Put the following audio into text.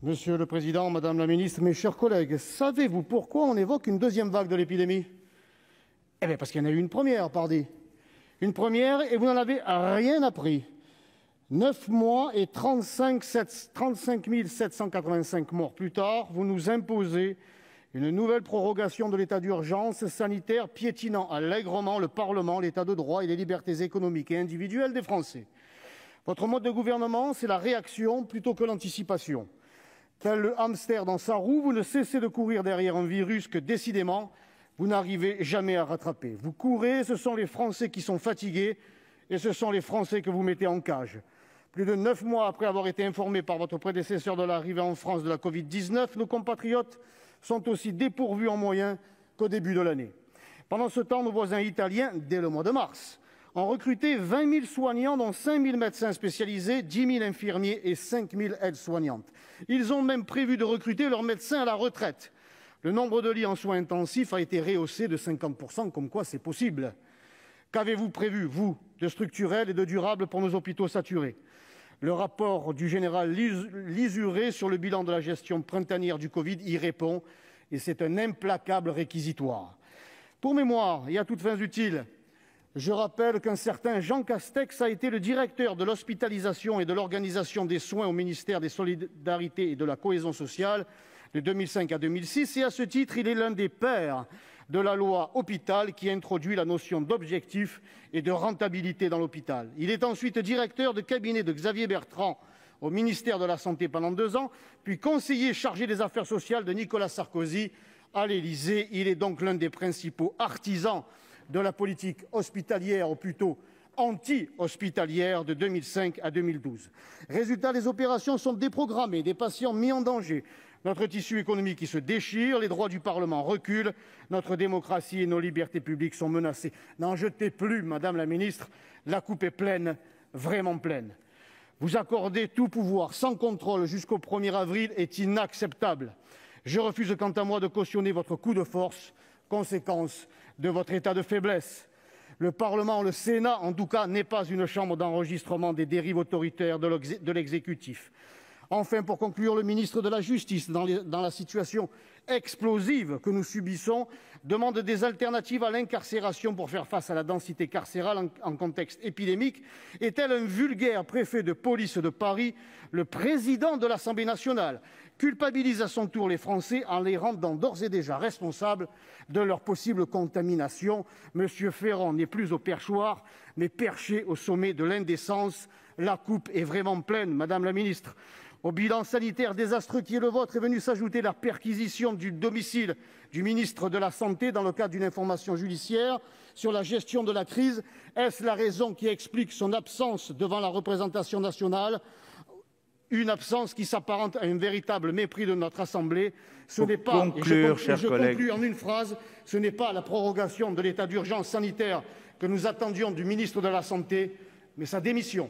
Monsieur le président, madame la ministre, mes chers collègues, savez-vous pourquoi on évoque une deuxième vague de l'épidémie? Eh bien, parce qu'il y en a eu une première, pardi. Une première, et vous n'en avez rien appris. 9 mois et 35 785 morts plus tard, vous nous imposez une nouvelle prorogation de l'état d'urgence sanitaire, piétinant allègrement le Parlement, l'état de droit et les libertés économiques et individuelles des Français. Votre mode de gouvernement, c'est la réaction plutôt que l'anticipation. Tel le hamster dans sa roue, vous ne cessez de courir derrière un virus que, décidément, vous n'arrivez jamais à rattraper. Vous courez, ce sont les Français qui sont fatigués et ce sont les Français que vous mettez en cage. Plus de 9 mois après avoir été informés par votre prédécesseur de l'arrivée en France de la Covid-19, nos compatriotes sont aussi dépourvus en moyens qu'au début de l'année. Pendant ce temps, nos voisins italiens, dès le mois de mars, ont recruté 20 000 soignants, dont 5 000 médecins spécialisés, 10 000 infirmiers et 5 000 aides-soignantes. Ils ont même prévu de recruter leurs médecins à la retraite. Le nombre de lits en soins intensifs a été rehaussé de 50%, comme quoi c'est possible. Qu'avez-vous prévu, vous, de structurel et de durable pour nos hôpitaux saturés? Le rapport du général Lisuré sur le bilan de la gestion printanière du Covid y répond, et c'est un implacable réquisitoire. Pour mémoire et à toutes fins utiles, je rappelle qu'un certain Jean Castex a été le directeur de l'hospitalisation et de l'organisation des soins au ministère des Solidarités et de la Cohésion sociale de 2005 à 2006, et à ce titre, il est l'un des pères de la loi Hôpital qui introduit la notion d'objectif et de rentabilité dans l'hôpital. Il est ensuite directeur de cabinet de Xavier Bertrand au ministère de la Santé pendant 2 ans, puis conseiller chargé des affaires sociales de Nicolas Sarkozy à l'Élysée. Il est donc l'un des principaux artisans de la politique hospitalière, ou plutôt anti-hospitalière, de 2005 à 2012. Résultat, les opérations sont déprogrammées, des patients mis en danger, notre tissu économique qui se déchire, les droits du Parlement reculent, notre démocratie et nos libertés publiques sont menacées. N'en jetez plus, madame la ministre, la coupe est pleine, vraiment pleine. Vous accorder tout pouvoir sans contrôle jusqu'au 1er avril est inacceptable. Je refuse quant à moi de cautionner votre coup de force, conséquence de votre état de faiblesse. Le Parlement, le Sénat en tout cas, n'est pas une chambre d'enregistrement des dérives autoritaires de l'exécutif. Enfin, pour conclure, le ministre de la Justice, dans la situation explosive que nous subissons, demande des alternatives à l'incarcération pour faire face à la densité carcérale en contexte épidémique. Et tel un vulgaire préfet de police de Paris, le président de l'Assemblée nationale culpabilise à son tour les Français en les rendant d'ores et déjà responsables de leur possible contamination. M. Ferrand n'est plus au perchoir, mais perché au sommet de l'indécence. La coupe est vraiment pleine, madame la ministre. Au bilan sanitaire désastreux qui est le vôtre est venue s'ajouter la perquisition du domicile du ministre de la Santé dans le cadre d'une information judiciaire sur la gestion de la crise. Est-ce la raison qui explique son absence devant la représentation nationale? Une absence qui s'apparente à un véritable mépris de notre Assemblée. Ce n'est pas, je conclus en une phrase, ce n'est pas la prorogation de l'état d'urgence sanitaire que nous attendions du ministre de la Santé, mais sa démission.